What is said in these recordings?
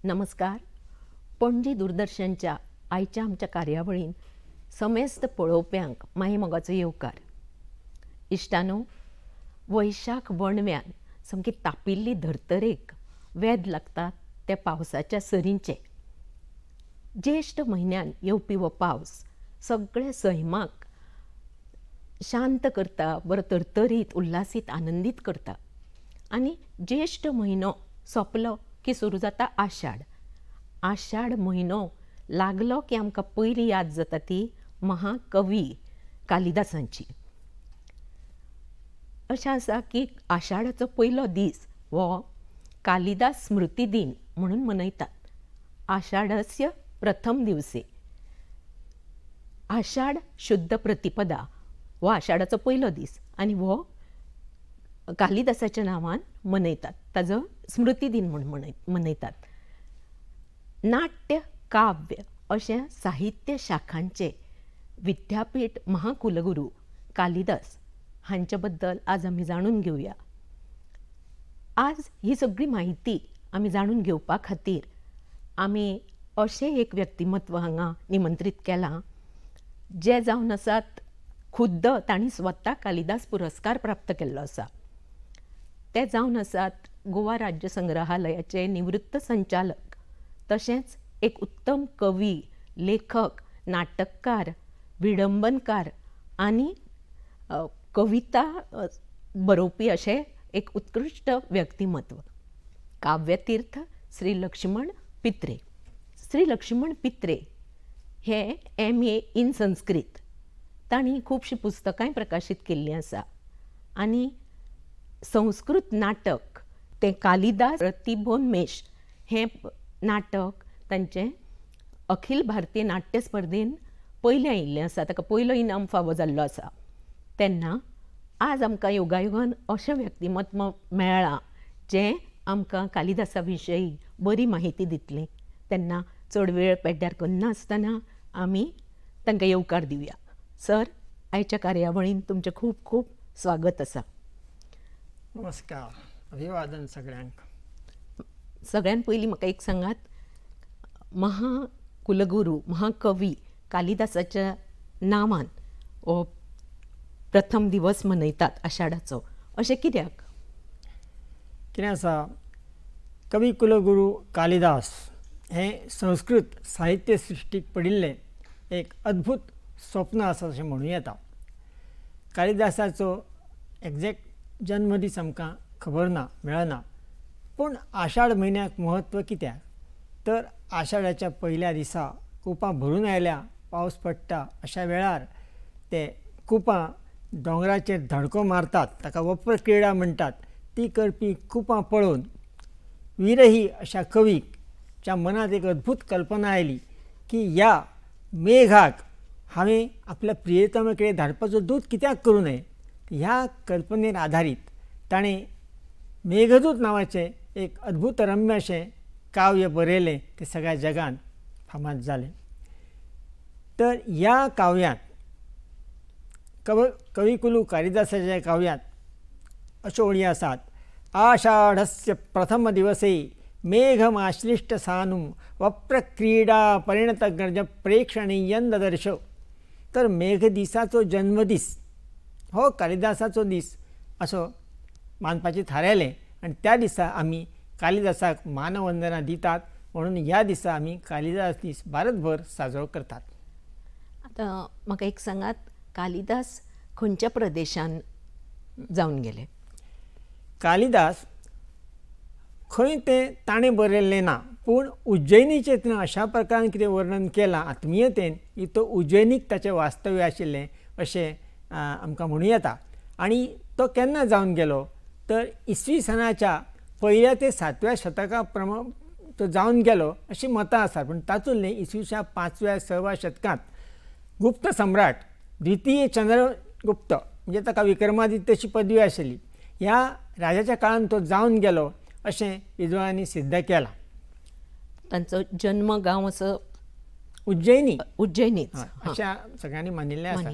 नमस्कार. पणजी दूरदर्शनच्या आयच्या आमच्या कार्यावळीन समेस्त पळोवप्यांक माई मोगाचो येवकार. इश्टानो, वैशाख वणव्यान सामकी तापिल्ली धर्तरेक वेध लागतात त्या पावसाच्या सरींचे. ज्येष्ठ म्हयन्यान येवपी हो पावस सगळे सैमाक शांत करता, बरो तरतरीत उल्हासीत आनंदीत करता. आनी ज्येष्ठ म्हयनो सोंपलो की सुरू जाता आषाढ. आषाढ म्हयनो लागलो की आमकां पयली याद जाता ती महाकवी कालिदासांची. अशें आसा की आषाढाचो पयलो दीस हो कालिदास स्मृती दिन म्हणून मनयतात. आषाढस्य प्रथम दिवसे. आषाढ शुद्ध प्रतिपदा हो आषाढाचो पयलो दीस आनी हो कालिदासाच्या नांवान मनयतात. ताजो स्मृती दिन म्हणून मनयतात. नाट्य काव्य अशा साहित्य शाखांचे विद्यापीठ महाकुलगुरू कालिदास हांचे बद्दल आज आमी जाणून घेवया. आज ही सगळी माहिती आमी जाणून घेवपा खातीर आमी अशें एक व्यक्तिमत्व हांगा निमंत्रीत केलां जे जावन आसात खुद्द तांणी स्वता कालिदास पुरस्कार प्राप्त केल्लो आसा. ते जावन आसात गोवा राज्य संग्रहालयाचे निवृत्त संचालक, तशेंच एक उत्तम कवी, लेखक, नाटककार, विडंबनकार आनी कविता बरोवपी अशें एक उत्कृश्ट व्यक्तिमत्व. काव्यतीर्थ श्री लक्ष्मण पित्रे. श्री लक्ष्मण पित्रे हे MA इन संस्कृत. तांणी खुबशीं पुस्तकांय प्रकाशीत केल्लीं आसा आनी संस्कृत नाटक तें कालिदास प्रतिभोन्मेश हें नाटक तांचें अखिल भारतीय नाट्य स्पर्धेन पयलें आयिल्लें आसा. ताका पयलो इनाम फावो जाल्लो आसा. तेन्ना आज आमकां योगायोगान अशें व्यक्तिमत्व मेळ्ळां जें आमकां कालिदासा विशयी बरी माहिती दितलें. तेन्ना चड वेळ पेड्ड्यार करनासतना आमी तांकां येवकार दिवया. सर, आयच्या कार्यावळीन तुमचें खूब खूब स्वागत आसा. नमस्कार, अभिवादन सगळ्यांक. सगळ्यान पयलीं म्हाका एक सांगात, महाकुलगुरू महाकवी कालिदासाच्या नांवान हो प्रथम दिवस मनयतात आषाढाचो, अशें कित्याक? कितें आसा, कवी कुलगुरू कालिदास हें संस्कृत साहित्य सृश्टीक पडिल्लें एक अद्भुत स्वप्न आसा अशें म्हणूं येता. कालिदासाचो एक्झॅक्ट जन्मदीस आमकां खबर ना, मेळना. पूण आषाढ म्हयन्याक म्हत्व कित्याक तर आषाढाच्या पयल्या दिसा कुपां भरून आयल्या, पावस पडटा अशा वेळार ते कुपां दोंगराचेर धडको मारतात, ताका वप्र क्रिडा म्हणटात. ती करपी कुपां पळोवन विरही अशा कवीच्या मनात एक अद्भुत कल्पना आयली की ह्या मेघाक हांवें आपल्या प्रियतमे कडेन धाडपाचो दूत कित्याक करूं नये. ह्या कल्पनेर आधारीत ताणें मेघदूत नांवाचें एक अद्भुत रम्य अशें काव्य बरयलें. तें सगळ्या जगान फामाद जालें. तर ह्या काव्यांत कविकुलू कालिदासाच्या काव्यांत अश्यो ओळी आसात. आषाढस्य प्रथम दिवसे मेघमाश्लिष्ट सानुं वप्रक्रीडा परिणतगर्ज प्रेक्षणीयं ददर्श. तर मेघ दिसाचो जन्मदीस हो कालिदासाचो दीस असो मानपाचें थारायलें आनी त्या दिसा आमी कालिदासाक मानवंदना दितात. म्हणून ह्या दिसा आमी कालिदास दीस भारतभर साजरो करतात. आतां म्हाका एक सांगात, कालिदास खंयच्या प्रदेशान जावन गेले? कालिदास खंय तें ताणें बरयल्लें ना, पूण उज्जैनीचें तिणें अशा प्रकारान कितें वर्णन केलां आत्मीयतेन की तो उज्जैनीक ताचें वास्तव्य आशिल्लें अशें आमकां म्हणूं येता. आनी तो केन्ना जावन गेलो तर इसवी सनाच्या 1व्या ते 7व्या शतका प्रमाण तो जावन गेलो अशीं मतां आसात. पूण तातूंतलें इसवीच्या 5व्या 6व्या शतकांत गुप्त सम्राट द्वितीय चंद्रगुप्त म्हणजे ताका विक्रमादित्यची पदवी आशिल्ली, ह्या राजाच्या काळान तो जावन गेलो अशें विद्वानांनी सिद्ध केलां. तांचो जन्म गांव असो उज्जैनीच अशा सगळ्यांनी मानिल्लें आसा.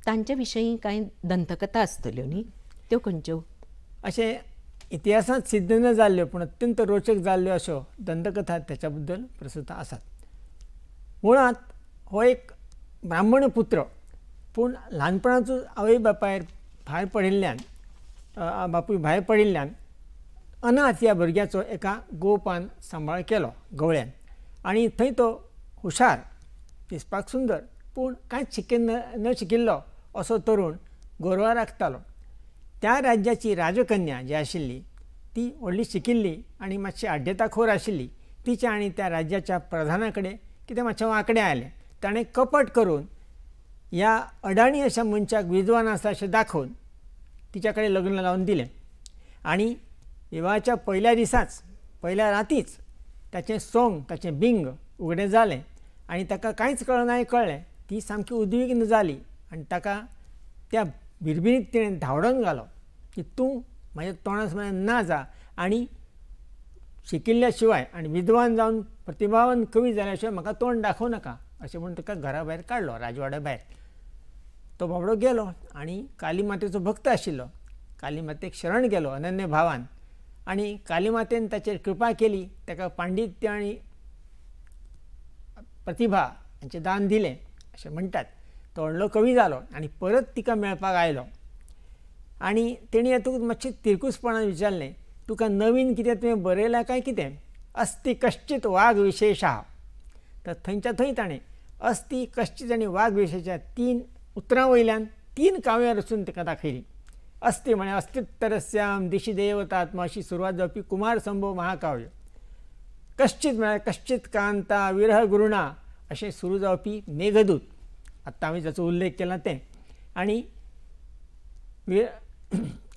तांचे विशयी कांय दंतकथा आसतल्यो न्ही, त्यो खंयच्यो? अशें इतिहासात सिद्ध न जाल्ल्यो पूण अत्यंत रोचक जाल्ल्यो अश्यो दंतकथा त्याच्या बद्दल प्रसिद्ध आसात. मुळात हो एक ब्राह्मण पुत्र, पूण ल्हानपणाचो आवय बापायर भायर पडिल्ल्यान बापूय भायर पडिल्ल्यान अनाथ ह्या भुरग्याचो एका गोपान सांबाळ केलो गवळ्यान. आनी थंय तो हुशार, दिसपाक सुंदर, पूण कांयच न शिकिल्लो असो तरूण गोरवां राखतालो. त्या राज्याची राजकन्या जी आशिल्ली ती व्हडली शिकिल्ली आनी मातशी आड्डेताखोर आशिल्ली. तिच्या आनी त्या राज्याच्या प्रधाना कडेन कितें मातशें वांकडें आयलें. ताणें कपट करून ह्या अडाणी अशा मनशाक विद्वान आसा अशें दाखोवन तिच्या कडेन लग्न लावन दिलें. आनी विवाहाच्या पयल्या दिसाच, पयल्या रातीच ताचें सोंग, ताचें बिंग उगडें जालें आनी ताका कांयच कळना कळ्ळें. ती सामकी उद्विग्न जाली आनी ताका त्या भिरभिरीत तिणें धांवडोन घालो की तूं म्हाज्या तोंडा समोर ना जा आनी शिकिल्ल्या शिवाय आनी विद्वान जावन प्रतिभावान कवी जाल्या शिवाय म्हाका तोंड दाखोव नाका अशें म्हणून ताका घरा भायर काडलो, राजवाड्या भायर. तो बाबडो गेलो आनी काली मातेचो भक्त आशिल्लो. काली मातेक शरण गेलो अनन्य भावान आनी काली मातेन ताचेर कृपा केली. ताका पांडित्य आनी प्रतिभा हांचें दान दिलें अशें म्हणटात. तो व्हडलो कवी जालो आनी परत तिका मेळपाक आयलो. आनी तेणी हातूंत मातशें तिरकूसपणान विचारलें, तुका नवीन कितें तुवें बरयलां काय कितें? अस्ति कश्चित वाघ विशेशः. तर थंयच्या थंय ताणें अस्ति कश्चित आनी वाघ विशेशा 3 उतरां वयल्यान 3 काव्यां रचून ताका दाखयलीं. अस्ति म्हळ्यार अस्तित्तरस्याम दिशी देवतात्मा अशी सुरवात जावपी कुमार संभव महाकाव्य. कश्चित म्हळ्यार कश्चित कांता विरह गुरुणा अशें सुरू जावपी मेघदूत, आत्तां हांवें जाचो उल्लेख केला तें. आनी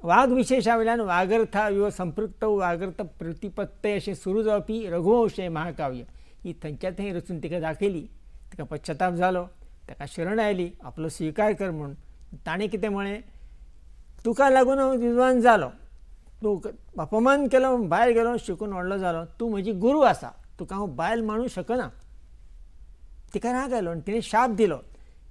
वाघ विशेशा वयल्यान वागर्था विव संपृक्त वागर्थ प्रतिपत्तय अशें सुरू जावपी रघुवंश हें महाकाव्य. ही थंयच्या थंय रचून तिका दाखयली. तिका पश्चाताप जालो, ताका शरण आयली आपलो स्विकार कर म्हणून. ताणें कितें म्हळें, तुका लागून हांव विद्वान जालो, तूं अपमान केलो, भायर गेलो, शिकून व्हडलो जालो, तूं म्हजी गुरू आसा, तुका हांव बायल मानूंक शकना. तिका राग आयलो आनी तिणें शाप दिलो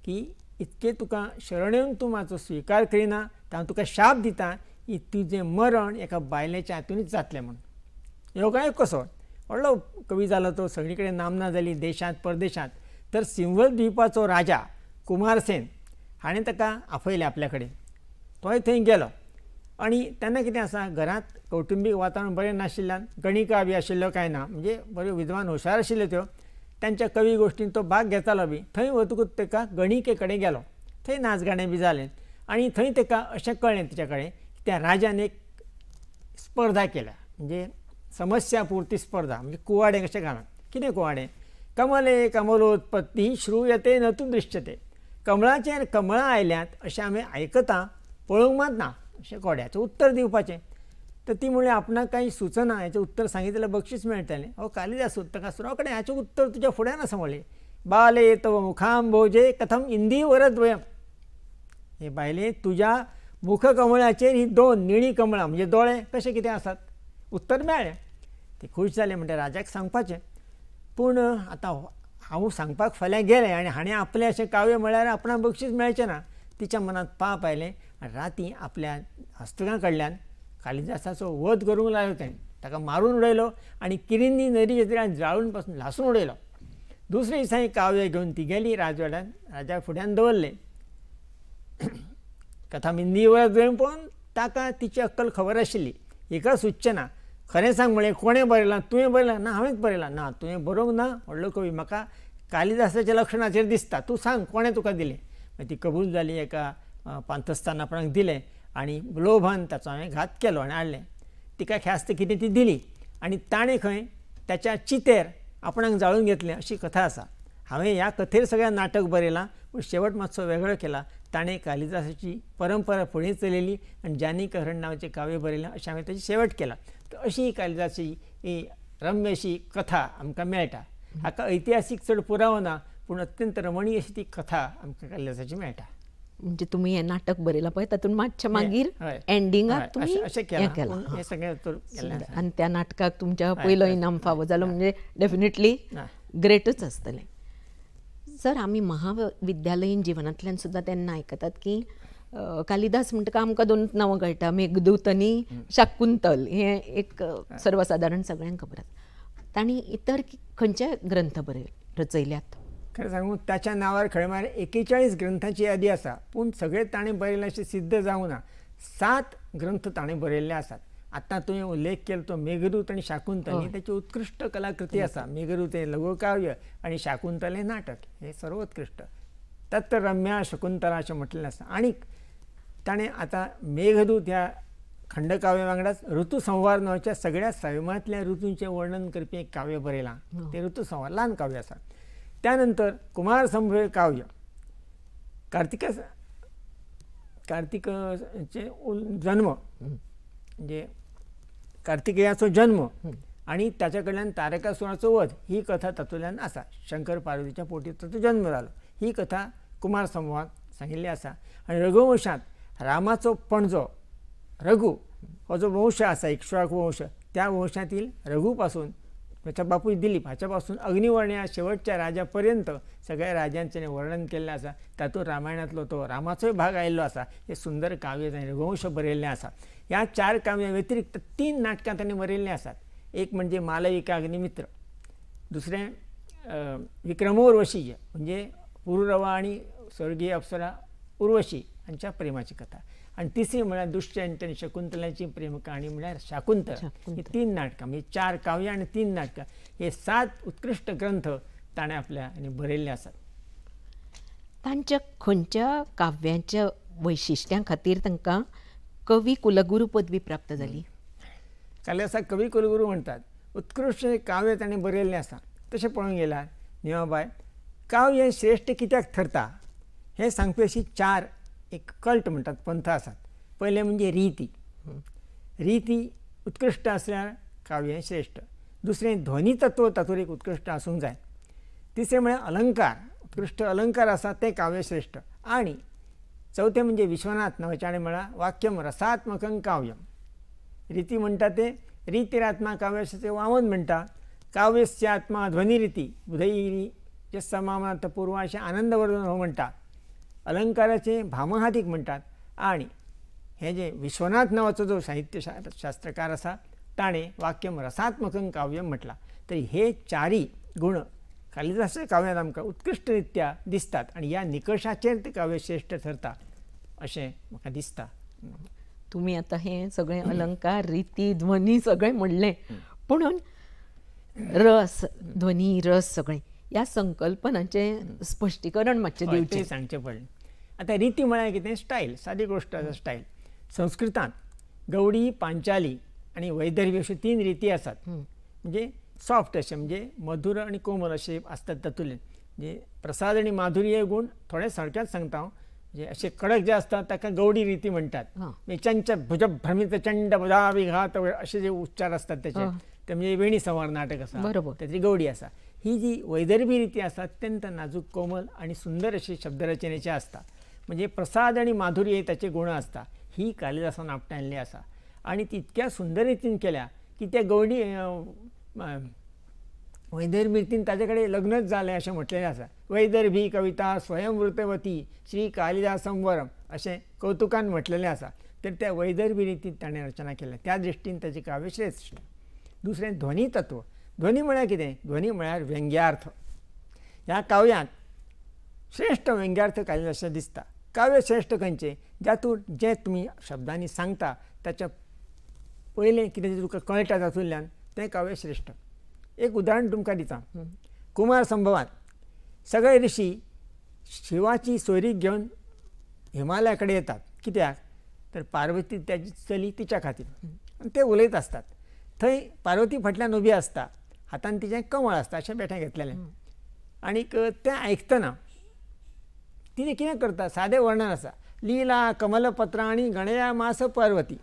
की इतके तुका शरण येवन तूं म्हाजो स्विकार करिना तर हांव तुका शाप दितां की तुजें मरण एका बायलेच्या हातूनच जातलें म्हणून. योगायोग कसो, व्हडलो कवी जालो तो, सगळी कडेन नामना जाली देशांत परदेशांत. तर सिंहल द्विपाचो राजा कुमारसेन हाणें ताका आपयलें आपल्या कडेन. तोय थंय गेलो आनी तेन्ना कितें आसा, घरांत कौटुंबीक वातावरण बरें नाशिल्ल्यान गणिका बी आशिल्ल्यो कांय ना, म्हणजे बऱ्यो विद्वान हुशार आशिल्ल्यो त्यो, तांच्या कवी गोश्टींत तो भाग घेतालो बी. थंय वतकूच ताका गणिके कडेन गेलो. थंय नाच गाणें बी जालें आनी थंय ताका अशें कळ्ळें तिच्या कडेन की त्या राजान एक स्पर्धा केल्या, म्हणजे समस्या पुर्ती स्पर्धा, म्हणजे कुवाडें कशें घालप. कितें कुवाडें? कमले कमलोत्पत्ती श्रूयते न तू दृश्यते. कमळाचेर कमळां आयल्यांत अशें आमी आयकता, पळोवंक मात ना. अशें कोड्याचें उत्तर दिवपाचें. तर ती म्हणली आपणाक कांय सुचना, हेचें उत्तर सांगितलें जाल्यार बक्षीस मेळटलें. हो कालिदास ताका सुरो कडेन हाचें उत्तर तुज्या फुड्यान आसा म्हणलें. बाले तव मुखांबोजे कथम इंदीवरद्वयम. हे बायले तुज्या मुखकमळाचेर ही 2 निळीं कमळां म्हणजे दोळे कशें कितें आसात? उत्तर मेळ्ळें. ते खूश जाले, म्हणटा राजाक सांगपाचें. पूण आतां हांव सांगपाक फाल्यां गेलें आनी हाणें आपलें अशें काव्य म्हळ्यार आपणाक बक्षीस मेळचें ना. तिच्या मनांत पाप आयलें आनी रातीं आपल्या हस्तकां कडल्यान कालिदासाचो वध करूंक लागलो. तेणें ताका मारून उडयलो आनी किरिंदी न्हंयेच्या तीरान जाळून पासून लासून उडयलो. दुसरे दिसा हें काव्य घेवन ती गेली राजवाड्यान, राजा फुड्यान दवरलें. कथा मिंदीवर घेवन पळोवन ताका तिची अक्कल खबर आशिल्ली. हिका सुच्चें ना. खरें सांग म्हळें, कोणें बरयलां? तुवें बरयलां? ना, हांवेंच बरयलां. ना, तुवें बरोवंक ना, व्हडलो कवी, म्हाका कालिदासाच्या लक्षणाचेर दिसता. तूं सांग कोणें तुका दिलें? मागीर ती कबूल जाली. एका पांथस्तान आपणाक दिलें आनी लोभान ताचो हांवें घात केलो आनी हाडलें. तिका ख्यास्त कितें ती दिली आनी ताणें खंय त्याच्या चितेर आपणाक जाळून घेतलें अशी कथा आसा. हांवें ह्या कथेर सगळ्यां नाटक बरयलां, पूण शेवट मातसो वेगळो केला. ताणें कालिदासाची परंपरा फुडें चलयली आनी जानीक हरण नांवाचें काव्य बरयलें अशें हांवें ताची शेवट केला. तर अशी कालिदासाची ही रम्य अशी कथा आमकां मेळटा. हाका ऐतिहासीक चड पुरावो ना, पूण अत्यंत रमणीय अशी ती कथा आमकां कालिदासाची मेळटा. म्हणजे तुम्ही हें नाटक बरयलां पळय, तातूंत मातशें मागीर एंडिंगाक तुमी अशें हें केलां. केलां. हें सगळें केलें आसा. आनी त्या नाटकाक तुमच्या पयलो इनाम फावो जालो, म्हणजे डेफिनेटली ग्रेटच आसतलें. सर, आमी महाविद्यालयीन जिवनांतल्यान सुद्दां तेन्ना आयकतात की कालिदास म्हणटका आमकां दोन नांवां कळटा, मेघदूत आनी शाकुंतल. हे एक सर्वसाधारण सगळ्यांक खबर आसा. तांणी इतर खंयचे ग्रंथ रचयल्यात? खरें सांगू ताच्या नांवार खरें म्हळ्यार 41 ग्रंथांची यादी आसा, पूण सगळे ताणें बरयले अशें सिद्ध जावं ना. 7 ग्रंथ ताणें बरयल्ले आसात. आतां तुवें उल्लेख केलो तो मेघदूत आनी शाकुंतल ही ताची उत्कृश्ट कलाकृती आसा. मेघदूत हें लघुकाव्य आनी शाकुंतल हें नाटक, हें सर्वोत्कृश्ट. तत्र रम्या शकुंतला अशें म्हटलेलें आसा. आनीक ताणें आतां मेघदूत ह्या खंडकाव्या वांगडाच ऋतुसंहार नांवाच्या सगळ्या सैमांतल्या ऋतूंचें वर्णन करपी एक काव्य बरयलां. तें ऋतुसंहार ल्हान काव्य आसा. त्यानंतर कुमार संभव काव्य, कार्तिकाचे जन्म म्हणजे कार्तिकेयाचो जन्म आनी ताचे कडल्यान तारकासुराचो वध ही कथा तातूंतल्यान आसा. शंकर पार्वतीच्या पोटी ताचो जन्म जालो ही कथा कुमार संभवांत सांगिल्ली आसा. आनी रघुवंशांत रामाचो पणजो रघु हो जो वंश आसा, इक्ष्वाकू वंश, त्या वंशातील रघु पासून त्याचा बापूय दिलीप हाच्या पासून अग्निवर्ण ह्या शेवटच्या राजा पर्यंत सगळ्या राजांचें वर्णन केल्लें आसा. तातूंत रामायणांतलो तो रामाचोय भाग आयिल्लो आसा. हे सुंदर काव्य ताणें रघुवंश बरयल्लें आसा. ह्या 4 काव्यां व्यतिरिक्त 3 नाटकां ताणें बरयल्लीं आसात. एक म्हणजे मालविका अग्निमित्र, दुसरें विक्रमोर्वशी म्हणजे पुरुरवा आनी स्वर्गीय अप्सरा उर्वशी हांच्या प्रेमाची कथा, आनी तिसरी म्हळ्यार दुष्यंत आनी शकुंतलाची प्रेम कहाणी म्हळ्यार शाकुंतल. ही 3 नाटकां म्हणजे 4 काव्यां आनी 3 नाटकां हे 7 उत्कृश्ट ग्रंथ ताणें आपल्या बरयल्ले आसात. तांच्या खंयच्या काव्यांच्या वैशिश्ट्यां खातीर तांकां कवी कुलगुरू पदवी प्राप्त जाली? कालिदासाक कवी कुलगुरू म्हणटात. उत्कृश्ट काव्य ताणें बरयल्लें आसा. तशें पळोवंक गेल्यार निमाबाय काव्य हें श्रेश्ठ कित्याक ठरता हें सांगपी अशी 4 एक कल्ट म्हणटात पंथ आसात. पयलें म्हणजे रिती. रिती उत्कृश्ट आसल्यार काव्य हें श्रेश्ठ. दुसरें ध्वनी तत्व तातूंत एक उत्कृश्ट आसूंक जाय. तिसरें म्हळ्यार अलंकार, उत्कृश्ट अलंकार आसा तें काव्य श्रेश्ठ. आनी चवथें म्हणजे विश्वनाथ नांवाचें म्हळ्यार वाक्यम रसात्मकं काव्यम. रिती म्हणटा तें रितिरात्मा काव्याचें वामन म्हणटा. काव्यस्य आत्मा ध्वनिरिती बुधैरी जे समामात पूर्व अशें आनंदवर्धन हो म्हणटा. अलंकाराचे भामहादीक म्हणटात. आनी हें जे विश्वनाथ नांवाचो जो साहित्य शास्त्रकार आसा ताणें वाक्यम रसात्मकं काव्यम म्हटलां. तर हे 4 गूण कालिदासाच्या काव्यांत आमकां उत्कृश्ट रित्या दिसतात आनी ह्या निकशाचेर तें काव्य श्रेश्ठ ठरता अशें म्हाका दिसता. तुमी आतां हें सगळें अलंकार, रिती, ध्वनी सगळें म्हणलें, पुणून रस, ध्वनी, रस सगळें ह्या संकल्पनाचें स्पश्टीकरण मातशें दिवचें. सांगचें पडलें. आतां रिती म्हळ्यार कितें? स्टायल, सादी गोश्ट आसा स्टायल. संस्कृतांत गौडी, पांचाली आनी वैदर्भी अश्यो 3 रिती आसात. म्हणजे सॉफ्ट अशें म्हणजे मधुर आनी कोमल अशें आसतात तातूंतले. म्हणजे प्रसाद आनी माधुर्य गूण थोडे सारकेंच सांगता हांव. म्हणजे अशें कडक जे आसता ताका गौडी रिती म्हणटात. चंच भुज भ्रमित चंड बुधा विघात अशे जे उच्चार असतात त्याचे ते म्हणजे वेणी संवार नाटक आसा त्याची गौडी आसा. ही जी वैदर्भी रिती आसा अत्यंत नाजूक कोमल आणि सुंदर अशी शब्दरचनेची असता. म्हणजे प्रसाद आणि माधुर्य ताचे गुण असता. ही कालिदासान आपटायल्ली आसा आणि तितक्या सुंदर रितीन केल्या की त्या गौडी वैदर्भी रितीन ताजे कडेन लग्नच जालें अशें म्हटलेलें आसा. वैदर्भी कविता स्वयंवृतवती श्री कालिदासंवरम अशें कौतुकान म्हटलेलें आसा. तर त्या वैदर्भी रितीन ताणें रचना केल्या त्या दृश्टीन ताची काव्य श्रेश्ठ. दुसरें ध्वनी तत्व. ध्वनी म्हळ्यार कितें? ध्वनी म्हळ्यार व्यंग्यार्थ. ह्या काव्यांत श्रेष्ठ व्यंग्यार्थ कालिदासाचे दिसता. काव्य श्रेष्ठ खंयचें? जातूंत जें तुमी शब्दांनी सांगता ताच्या पयलें कितें तुका कळटा तातूंतल्यान तें काव्य श्रेष्ठ. एक उदाहरण तुमकां दिता. कुमार संभवांत सगळे ऋषी शिवाची सोयरीक घेवन हिमालया कडेन येतात. कित्याक? तर पार्वती त्याची चली तिच्या खातीर. आनी ते उलयत आसतात. थंय पार्वती फाटल्यान उबी आसता. हातान तिचें कमळ आसता अशें बेठें घेतलेलें. आनीक तें आयकतना तिणें कितें करता? सादें वर्णन आसा. लीला कमलपत्रांनी गणया मास पार्वती.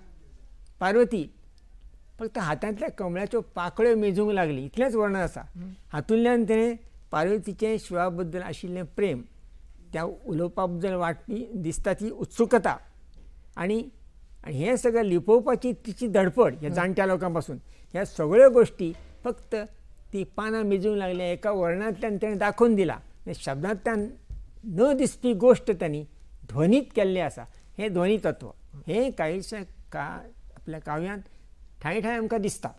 पार्वती फक्त हातांतल्या कमळाच्यो पाकळ्यो मेजूंक लागली इतलेंच वर्णन आसा. हातूंतल्यान तेणें पार्वतीचें शिवा बद्दल आशिल्लें प्रेम, त्या उलोवपा बद्दल वाटपी दिसता ती उत्सुकता आनी हें सगळें लिपोवपाची तिची धडपड ह्या जाणट्या लोकां पासून ह्या सगळ्यो गोश्टी फक्त ती पानां मेजूंक लागल्या एका वर्णांतल्यान तेणें दाखोवन दिला. शब्दांतल्यान न दिसपी गोश्ट तांणी ध्वनीत केल्ली आसा. हे ध्वनी तत्व हे काहीशे आपल्या काव्यांत ठाई ठाई आमकां दिसता.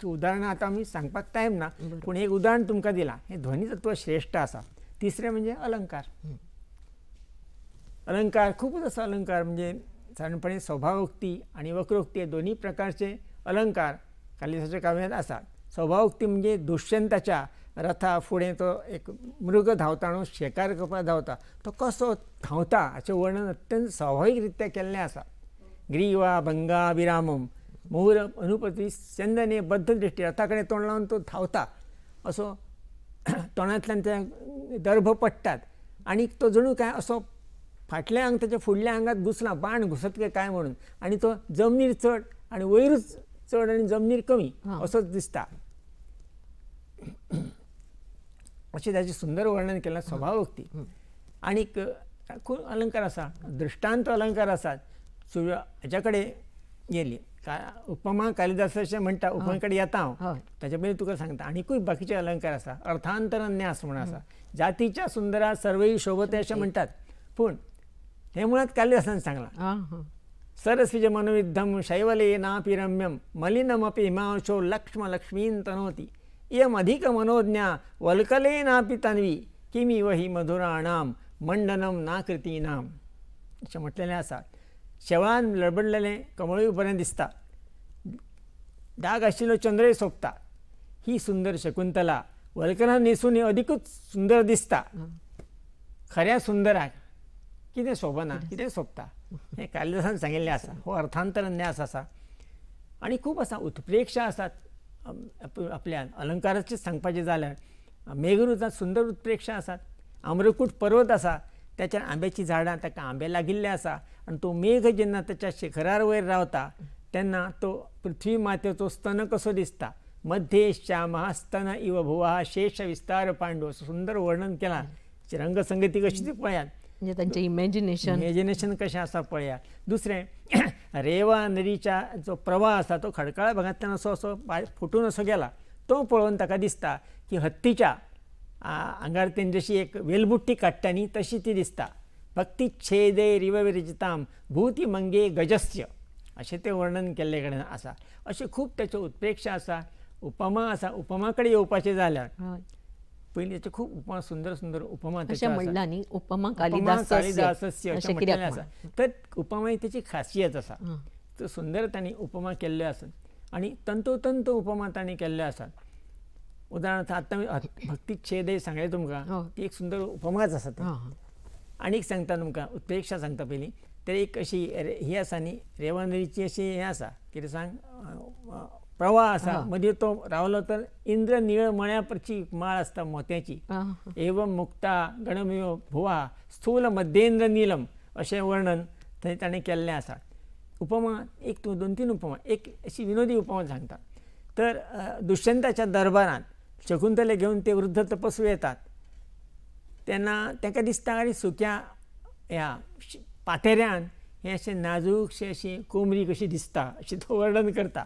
उदाहरणां आतां आमी सांगपाक टायम ना, पूण एक उदाहरण तुमकां दिलां. हे ध्वनी तत्व श्रेश्ठ आसा. तिसरें म्हणजे अलंकार. अलंकार खूपच आसा. अलंकार म्हणजे सादारणपणे स्वभावोक्ती आणि वक्रोक्ती हे दोन्ही प्रकारचे अलंकार कालिदासाच्या काव्यांत आसात. स्वभावोक्ती म्हणजे दुष्यंताच्या रथा फुडें तो एक मृग धांवता न्हू, शेकार करपाक धांवता, तो कसो धांवता हाचें वर्णन अत्यंत स्वाभावीक रित्या केल्लें आसा. ग्रीवा भंगा विरामम मुहूर अनुपती चंदने बद्ध दृष्टी रथा कडेन तोंड लावन तो धांवता असो तोंडांतल्यान ते दर्भ पडटात आनी तो जणू काय असो फाटल्या अंग त्याच्या फुडल्या अंगात घुसला, बाण घुसत काय म्हणून, आणि तो जमनीर चड आणि वयरूच चड आणि जमनीर कमी असोच दिसता. अशें ताचें सुंदर वर्णन केलां स्वभावोक्ती. आनीक खूब अलंकार आसा, दृश्टांत अलंकार आसात. हाच्या कडेन गेली उपमा कालिदासाचें म्हणटा, उपमे कडेन येता हांव. ताच्या पयलीं तुका सांगता आनीकूय बाकीचे अलंकार आसा. अर्थांतरन्यास म्हणून आसा. जातीच्या सुंदरा सर्वई शोभते अशें म्हणटात, पूण हे मुळात कालिदासान सांगलां. सरस्विज मनोविद्धम शैवले नापि रम्यम मलिनमपि हिमांशो लक्ष्म लक्ष्मीं तनोति इयम अधिक मनोज्ञा वल्कले नापि तन्वी किमी वही मधुराणाम मंडनम नाकृतीनाम अशें म्हटलेलें आसा. शेवाळान लडबडलेलें कमळूय बरें दिसता, दाग आशिल्लो चंद्रय सोंपता. ही सुंदर शकुंतला वल्कलान न्हेसून अधिकूच सुंदर दिसता. खऱ्या सुंदराक कितें शोभना, कितें सोंपता, हें कालिदासान सांगिल्लें आसा. हो अर्थांतरन्यास आसा. आनी खूब आसा, उत्प्रेक्षा आसात. आपल्या अलंकाराचें सांगपाचें जाल्यार मेघदूतांत सुंदर उत्प्रेक्षा आसात. आम्रकूट पर्वत आसा, त्याच्यार आंब्याची झाडां, ताका आंबे लागिल्ले आसा, आनी तो मेघ जेन्ना त्याच्या शिखरार वयर रावता तेन्ना तो पृथ्वी मातेचो स्तन कसो दिसता. मध्ये श्यामः स्तन इव भुवः शेष विस्तार पांडू असं सुंदर वर्णन केलां. रंगसंगती कशी ती पळयात, म्हणजे तांचें इमॅजिनेशन कशें आसा पळयात. दुसरें रेवा नदीच्या जो प्रवाह आसा तो खडकाळ भागांतल्यान असो असो फुटून असो गेला. तो पळोवन ताका दिसता की हत्तीच्या आंगार तेणी जशी एक वेलबुट्टी काडटा न्ही तशी ती दिसता. भक्ती छेदे रिव विरचिताम भूती मंगे गजस्य अशें तें वर्णन केल्ले कडेन आसा. अशें खूब ताच्यो उत्प्रेक्षा आसा. उपमा आसा. उपमा कडेन येवपाचें जाल्यार पयलीं ताच्यो खूब उपमा सुंदर सुंदर उपमा अशें म्हणलां न्ही, उपमा कालिदासस्य अशें म्हटलेलें आसा. तर उपमा ही ताची खासियत आसा. तर सुंदर तांणी उपमा केल्ल्यो आसात आनी तंतोतंत उपमा तांणी केल्ल्यो आसात. उदाहरणार्थ आतां भक्ती छेद सांगलें तुमकां, ती एक सुंदर उपमाच आसा. आनीक सांगता तुमकां उत्प्रेक्षा सांगता पयलीं. तर एक अशी ही आसा न्ही, रेवा नदीची अशी हें आसा, कितें सांग, प्रवाह आसा. मदीं तो रावलो तर इंद्र निळ मळ्याची माळ आसता मोत्याची. एवम मुक्ता गणमिव भुवा स्थूल मध्येंद्र नीलम अशें वर्णन थंय ताणें केल्लें आसा. उपमा एक दोन तीन उपमा, एक अशी विनोदी उपमा सांगता. तर दुष्यंताच्या दरबारांत शकुंतले घेवन ते वृद्ध तपस्वी येतात तेन्ना ताका दिसता अरे सुक्या ह्या पातेऱ्यान हें अशें नाजूकशें अशी कोमरी कशी दिसता अशें तो वर्णन करता.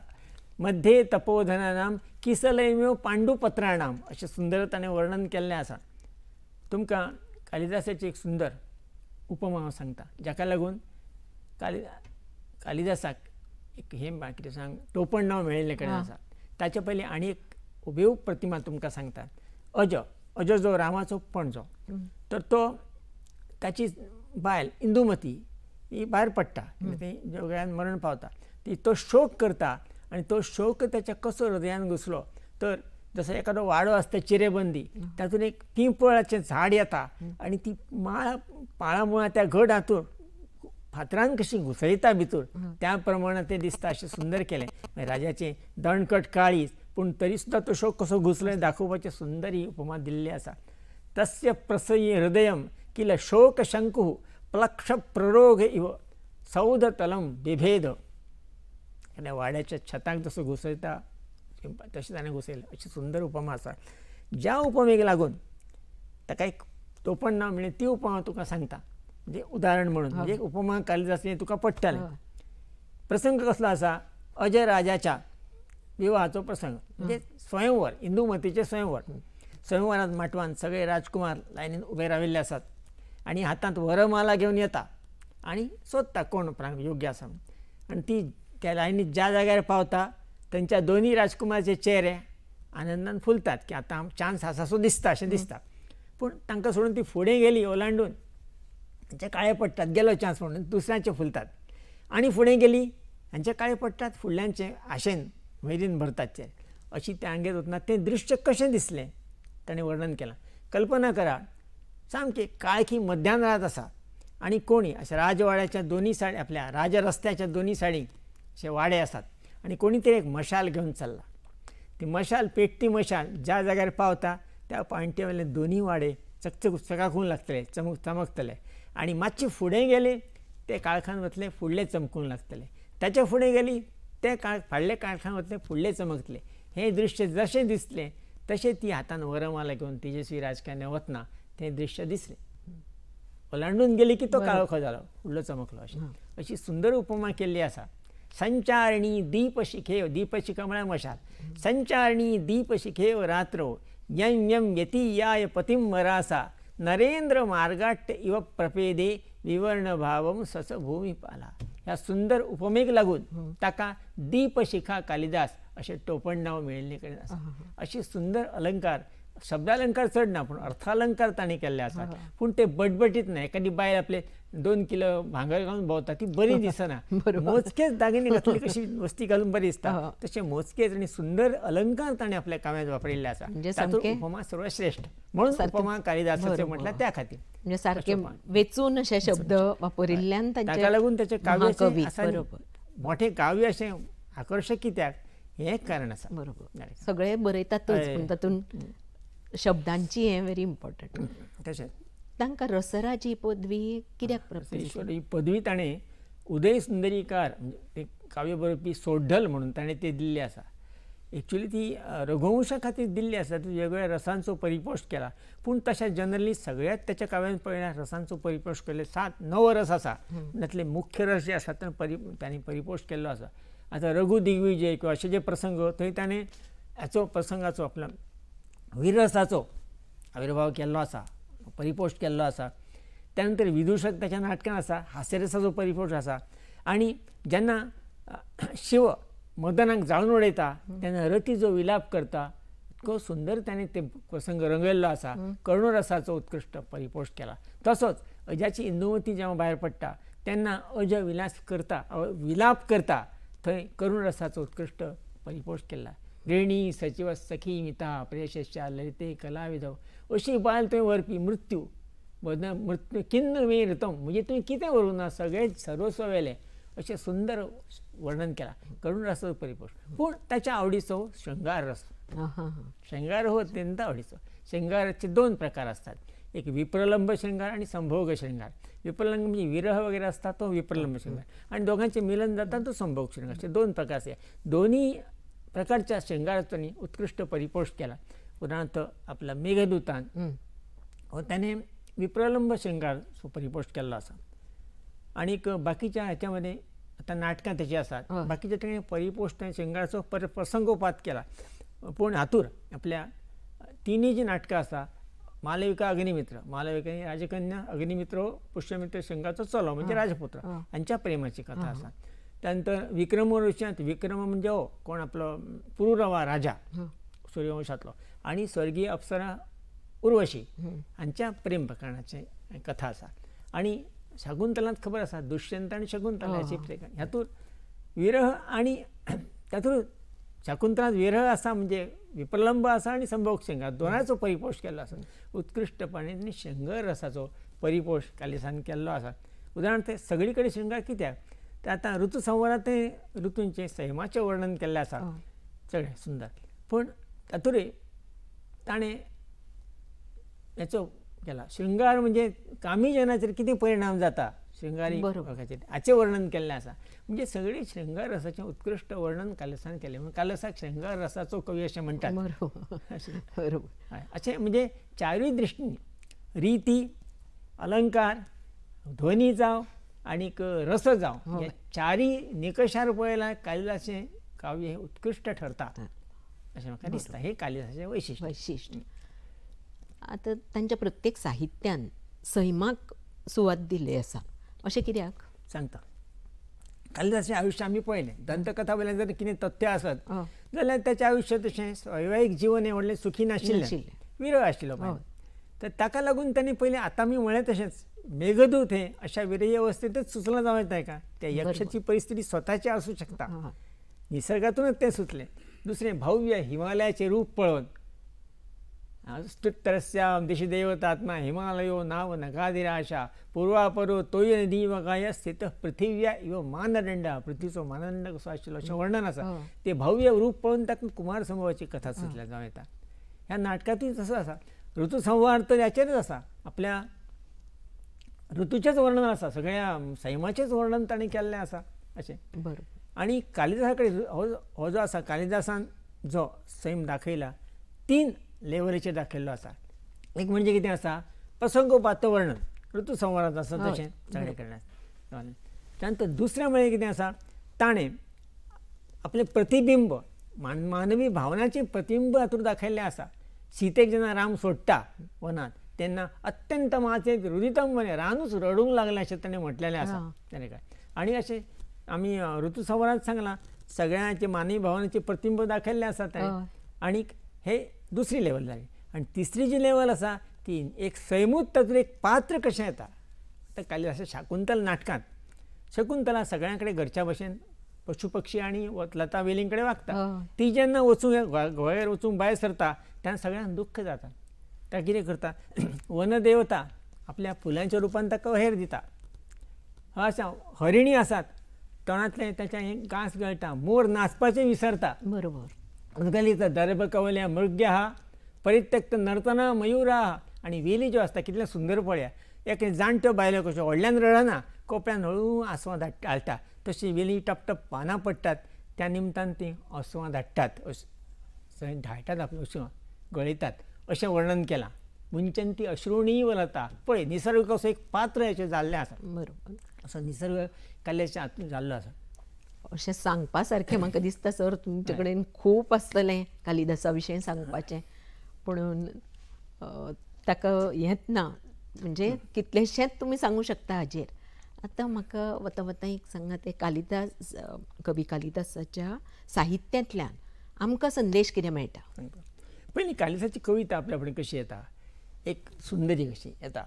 मध्ये तपोधनानाम किसलयम्यो पांडुपत्राणाम अशें सुंदर ताणें वर्णन केल्लें आसा. तुमकां कालिदासाची एक सुंदर उपमा हांव सांगता, जाका लागून कालिदासाक एक हें कितें सांग टोपण नांव मेळिल्लें कडेन आसा. ताचे पयलीं आनी एक हुबेहूब प्रतिमा तुमकां सांगता. अज जो रामाचो पणजो, तर तो ताची बायल इंदुमती ही भायर पडटा, ती जगान मरण पावता. ती तो शोक करता आनी तो शोक ताच्या कसो हृदयान घुसलो तर जसो एखादो वाडो आसता चिरेबंदी, तातूंत एक पिंपळाचें झाड येता आनी ती पाळा मुळां त्या घट हातूंत फातरान कशी घुसळटा भितर, त्या प्रमाणे तें दिसता. अशें सुंदर केलें. राजाचें दणकट काळीज, पूण तरी सुद्दां तो शोक कसो घुसलो दाखोवपाचें सुंदर ही उपमा दिल्ली आसा. तस्य प्रसयी हृदयम किल शोक शंकु प्लक्ष प्ररोग इव सौधतलम बिभेद. वाड्याच्या छताक जसो घुसळटा तशें ताणें घुसयलें. अशी सुंदर उपमा आसा. ज्या उपमेक लागून ताका एक टोपण नांव मेळ्ळें ती उपमा तुका सांगता, म्हणजे उदाहरण म्हणून. म्हणजे उपमा कालिदासाचें तुका पडटलें. प्रसंग कसलो आसा, अजय राजाच्या विवाहाचो प्रसंग, म्हणजे स्वयंवर, इंदुमतीचें स्वयंवर. स्वयंवरांत माटवान सगळे राजकुमार लायनीन उबे राविल्ले आसात आनी हातांत वरमाला घेवन येता आनी सोदता कोण योग्य आसा म्हूण. आनी ती त्या लायनीत ज्या जाग्यार पावता थंयच्या दोनूय राजकुमाराचे चेहरे आनंदान फुलतात की आतां चान्स आसा सो दिसता अशें दिसता. पूण तांकां सोडून ती फुडें गेली ओलांडून तांचे काळे पडटात, गेलो चान्स म्हणून दुसऱ्यांचे फुलतात. आनी फुडें गेली हांचे काळे पडटात, फुडल्यांचे आशेन वैरीन भरतात ते. अशी त्या हांगेर वतना तें दृश्य कशें दिसलें ताणें वर्णन केलां. कल्पना करा, सामकी काळखी मध्यान रात आसा आनी कोणी अशा राजवाड्याच्या दोनी सायड आपल्या राजरस्त्याच्या दोनी सायडीक अशे वाडे आसात आनी कोणी तरी एक मशाल घेवन चल्ला. ती मशाल पेटती मशाल ज्या जाग्यार पावता त्या पॉयंटी वयले दोनी वाडे चकाकूंक लागतले, चमकतले. आनी मातशे फुडें गेले ते काळखान वतले, फुडले चमकूंक लागतले. ताचे फुडें गेली ते फाडले काळखान वतले, फुडले चमकतले. हें दृश्य जशें दिसलें तशें ती हातान वरमाला घेवन तेजस्वी राजकन्या वतना तें दृश्य दिसलें. ओलांडून गेली की तो काळोखो जालो, फुडलो चमकलो. अशी सुंदर उपमा केल्ली आसा. संचारणी दीपशिखेव, दीपशिखा म्हळ्यार मशाल. संचारणी दीपशिखेव रात्रो यं यं यतीयाय पतिं वरासा नरेंद्र मार्गाट्य इव प्रपेदे विवर्ण भावम सस भूमिपाला. ह्या सुंदर उपमेक लागून ताका दीपशिखा कालिदास अशें टोपण नांव मेळिल्लें कडेन आसा. अशी सुंदर अलंकार, शब्दालंकार चड ना पूण अर्थालंकार ताणें केल्ले आसा. पूण ते बटबटीत ना. एखादी बायल आपले 2 किलो भांगर घालून भोंवता ती बरी दिसना. मोजकेच दागिने घातली कशी वस्ती घालून बरी दिसता तशें मोजकेच आनी सुंदर अलंकार ताणें आपल्या काव्यांत वापरिल्ले आसा. तातूंत उपमा सर्वश्रेष्ठ म्हणून उपमा कालिदासाचें म्हटल्यार त्या खातीर. म्हणजे सारके वेचून अशे शब्द वापरिल्ल्यान ताका लागून ताचे काव्य मोठे काव्य अशें आकर्शक कित्याक हें एक कारण आसा. बरोबर, सगळे बरयतातच पूण तातूंत शब्दांची हें व्हेरी इम्पॉर्टंट. तशेंच तांकां रसराज ही पदवी कित्याक प्राप्त ही पदवी ताणें उदय सुंदरीकार म्हणजे काव्य बरोवपी सोड्डल म्हणून ताणें ती दिल्ली आसा. एक्चुली ती रघुवंशा खातीर दिल्ली आसा. ती वेगवेगळ्या रसांचो परिपोश केला. पूण तशें जनरली सगळ्याच त्याच्या काव्यांत पळयल्यार रसांचो परिपोश केले 7-9 रस आसा. तातूंतले मुख्य रस जे आसात तांणी परिपोश केल्लो आसा. आतां रघु दिग्विजय किंवा अशे जे प्रसंग थंय ताणें हाचो प्रसंगाचो आपल्या वीररसाचो आविर्भाव केल्लो आसा, परिपोश केल्लो आसा. त्या नंतर विदूषक ताच्या नाटकांत आसा, हास्यरसाचो परिपोश आसा. आनी जेन्ना शिव मदनाक जाळून उडयता तेन्ना रतीचो विलाप करता, इतको सुंदर ताणें ते प्रसंग रंगयल्लो आसा. करुणरसाचो उत्कृश्ट परिपोश केला. तसोच अजाची इंदुमती जेन्ना भायर पडटा तेन्ना अज विलाप करता थंय करुणरसाचो उत्कृश्ट परिपोश केला. रेणी सचिव सखी मिता प्रेयस्या ललिते कलाविधव अशी बायल थंय व्हरपी मृत्यू किन्न मे ऋतम म्हणजे तुवें कितें व्हरूं ना सगळें सर्वस्व वेलें अशें सुंदर वर्णन केलां करुणरसाचो परिपोश. पूण ताच्या आवडीचो शृंगार रस. शृंगार हो अत्यंत आवडीचो. शृंगाराचे 2 प्रकार असतात. एक विप्रलंब शृंगार आणि संभोग शृंगार. विप्रलंब म्हणजे विरह वगैरे असता तो विप्रलंब शृंगार आणि दोघांचे मिलन जाता तो संभोग शृंगार. असे 2 प्रकार असतात. दोन्ही प्रकारच्या शृंगाराचो उत्कृष्ट परिपोश केला. उदाहरणार्थ आपला मेघदूतान हो त्याने विप्रलंब शृंगार परिपोश केल्लो आसा. आनीक बाकीच्या हाच्यामध्ये आता नाटकां तशी आसात. बाकीच्या ठिकाणी परिपोश शृंगाराचो प्रसंगोपात केला. पूण हातूर आपल्या 3 जी नाटकां आसा मालविका अग्निमित्र, मालविका ही राजकन्या, अग्निमित्र पुष्यमित्र शृंगाराचो चलो म्हणजे राजपुत्र हांच्या प्रेमाची कथा आसा. त्यानंतर विक्रम ऋषांत विक्रम म्हणजे हो कोण आपलो पुरुरवा राजा सूर्यवंशातलो आणि स्वर्गीय अप्सरा उर्वशी हांच्या प्रेम प्रकरणाची कथा आसा. आणि शाकुंतलांत खबर आसा दुष्यंत आनी शकुंतला हाची प्रेम. हातूंत विरह आणि तातूंत शाकुंतलांत विरह आसा म्हणजे विप्रलंब आसा आणि संभोग शृंगार दोनांचो परिपोश केल्लो आसा. उत्कृश्टपणे शृंगार रसाचो परिपोश कालिदासान केल्लो आसा. उदाहरणार्थ सगळी कडेन शृंगार कित्याक तर आतां ऋतुसंवारांत ऋतूंचे सैमाचें वर्णन केल्लें आसा सगळें सुंदर. पूण तातूंतय ताणें हेचो केला शृंगार म्हणजे कामी जनाचेर कितें परिणाम जाता शृंगारी लोकांचेर हाचें वर्णन केल्लें आसा. म्हणजे सगळी शृंगार रसाचें उत्कृश्ट वर्णन कालिदासान केलें. म्हणून कालिदासाक शृंगार रसाचो कवी अशें म्हणटात. अशें म्हणजे 4य दृश्टींनी रिती, अलंकार, ध्वनी जावं आनीक रस जावं हे 4य निकशार पळयल्यार कालिदासाचें काव्य हें उत्कृश्ट ठरता अशें म्हाका दिसता. हें कालिदासाचें वैशिश्ट्य. आता तांच्या प्रत्येक साहित्यान सैमाक सुवात दिल्ली आसा. अशें कित्याक? सांगता. कालिदासाचें आयुश्य आमी पळयलें. दंतकथा वयल्यान जर कितें तथ्य आसत जाल्यार ताचें आयुश्य तशें वैवाहीक जिवन हें व्हडलें सुखी नाशिल्लें, विरळ आशिल्लो पळय. तर ताका लागून तांणी पयलीं आतां आमी म्हळें तशेंच मेघदूत हें अशा विरही अवस्थेंतच सुचलां जावं येता का? त्या यक्षाची परिस्थिती स्वताची आसूं शकता, निसर्गातूनच तें सुचलें. दुसरें भव्य हिमालयाचें रूप पळोवन स्तुत्तरस्यां दिशि देवतात्मा हिमालयो नाव नगाधिराशा पूर्वापरो तोय नदी वगाय स्थित पृथिव्या इव मानदंड. पृथ्वीचो मानदंड कसो आशिल्लो अशें वर्णन आसा. ते भव्य रूप पळोवन ताका कुमार संभवाची कथा सुचल्या जावं येता. ह्या नाटकांतूय तसो आसा. ऋतुसंहार तर हाचेरच आसा. आपल्या ऋतूचेंच वर्णन आसा, सगळ्या सैमाचेंच वर्णन ताणें केल्लें आसा अशें. बरोबर. आनी कालिदासा कडेन हो जो आसा, कालिदासान जो सैम दाखयला 3 लेवलीचेर दाखयल्लो आसा. एक म्हणजे कितें आसा, प्रसंगोपात वर्णन ऋतुसंहारांत आसा तशें सगळें केल्लें. त्यानंतर दुसरें म्हणजे कितें आसा, ताणें आपलें प्रतिबिंब मानवी भावनाचें प्रतिबिंब हातूंत दाखयल्लें आसा. सीतेक जेन्ना राम सोडटा वनांत तेन्ना अत्यंत माचें रुदितंभने रानूच रडूंक लागलें अशें ताणें म्हटलेलें आसा. ताणें काय आनी अशें आमी ऋतुसंहारांत सांगलां सगळ्यांचे मानवी भावनाचें प्रतिबिंब दाखयल्लें आसा ताणें. आनीक हे दुसरी लेवल जाली. आनी तिसरी जी लेवल आसा ती एक सैमूत तातूंत एक पात्र कशें येता. आतां कालिदासा शाकुंतल नाटकांत शकुंतला सगळ्यां कडेन घरच्या भशेन पशु पक्षी आनी लता वेलीं कडेन वागता. ती जेन्ना गोंयार वचूंक भायर सरता तेन्ना सगळ्यांक दुख्ख जाता. ता कितें करता, वनदेवता आपल्या फुलांच्या रुपान ताका अहेर दिता. अशा हरिणी आसात, तोंडांतलें ताच्या हें घांस गळटा, मोर नाचपाचें विसरता. बरोबर. उदगलीचा दर्भ कवल्या मृग्य आहा, परित्यक्त नर्तना मयूर आहा. आनी वेली ज्यो आसता कितल्यो सुंदर पळया. एक जाणट्यो बायल्यो कश्यो व्हडल्यान रडना, कोपऱ्यान हळू आसवां हालता. तशी वेली टप टप पानां पडटात, त्या निमतान तीं अश्वां धाडटात, थंय ढाळटात आपलीं अश्वां गळयतात अशें वर्णन केलां. मुंचन ती अश्रुणीव लता. पळय निसर्ग कसो एक पात्र हेचें जाल्लें आसा. बरोबर. असो निसर्ग कालिदासाच्या हातूंत जाल्लो आसा. अशें सांगपा सारकें म्हाका दिसता सर तुमचे कडेन खूब आसतलें कालिदासा विशयी सांगपाचें, पूण ताका हेंच ना, म्हणजे कितलेशेंच तुमी सांगूं शकता हाजेर. आतां म्हाका वता वता एक सांगात, ते कालिदास कवी कालिदासाच्या साहित्यांतल्यान आमकां संदेश कितें मेळटा? पयलीं कालिदासाची कविता आपल्या फुडें कशी येता, एक सुंदरी कशी येता.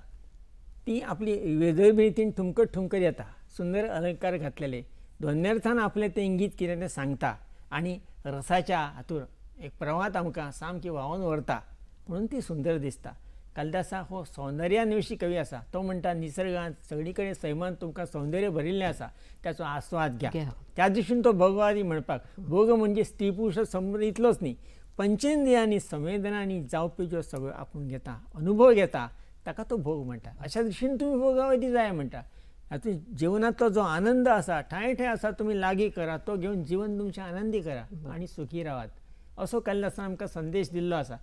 ती आपली वेदोबेतीन ठुमकत ठुमकत येता, सुंदर अलंकार घातलेले, दोन्यार्थान आपलें तें इंगीत कितें तें सांगता आनी रसाच्या हातूंत एक प्रवाद आमकां सामकी व्हांवोन व्हरता, म्हणून ती सुंदर दिसता. कालिदासा हो सौंदर्यान्वेशी कवी आसा. तो म्हणटा निसर्गांत सगळी कडेन सैमांत तुमकां सौंदर्य भरिल्लें आसा, त्याचो आस्वाद घ्या. त्या दृश्टीन तो भोगवादी म्हणपाक, भोग म्हणजे स्त्री पुरुश संबंद इतलोच न्ही, पंचेंद्रियांनी संवेदनांनी जावपी ज्यो सगळ्यो आपूण घेता, अनुभव घेता, ताका तो भोग म्हणटा. अशा दृश्टीन तुमी भोगावधी जाय म्हणटा. हातूंत जिवनाचो जो आनंद आसा, ठाय ठाय आसा, तुमी लागीं करा, तो घेवन जीवन तुमचें आनंदी करा आनी सुखी रावात, असो कालिदासान आमकां संदेश दिल्लो आसा.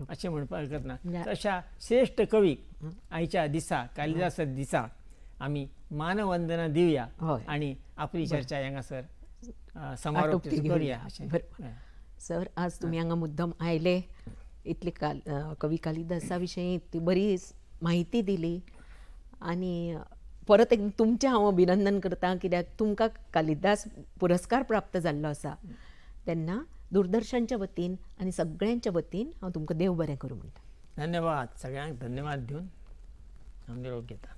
अशें म्हणपाक हरकत ना. अशा श्रेश्ठ कवीक आयच्या दिसा, कालिदासा दिसा आमी मानवंदना दिवया आनी आपली चर्चा हांगासर समारोप करुया. सर आज तुमी हांगा मुद्दम आयले, इतली कवी कालिदासा विशयी इतली बरी म्हायती दिली आनी परत एक तुमचें हांव अभिनंदन करतां, कित्याक तुमकां कालिदास पुरस्कार प्राप्त जाल्लो आसा. तेन्ना दूरदर्शनच्या वतीन आनी सगळ्यांच्या वतीन हांव तुमकां देव बरें करूं म्हणटा. धन्यवाद. सगळ्यांक धन्यवाद दिवन हांव निरोप घेतां.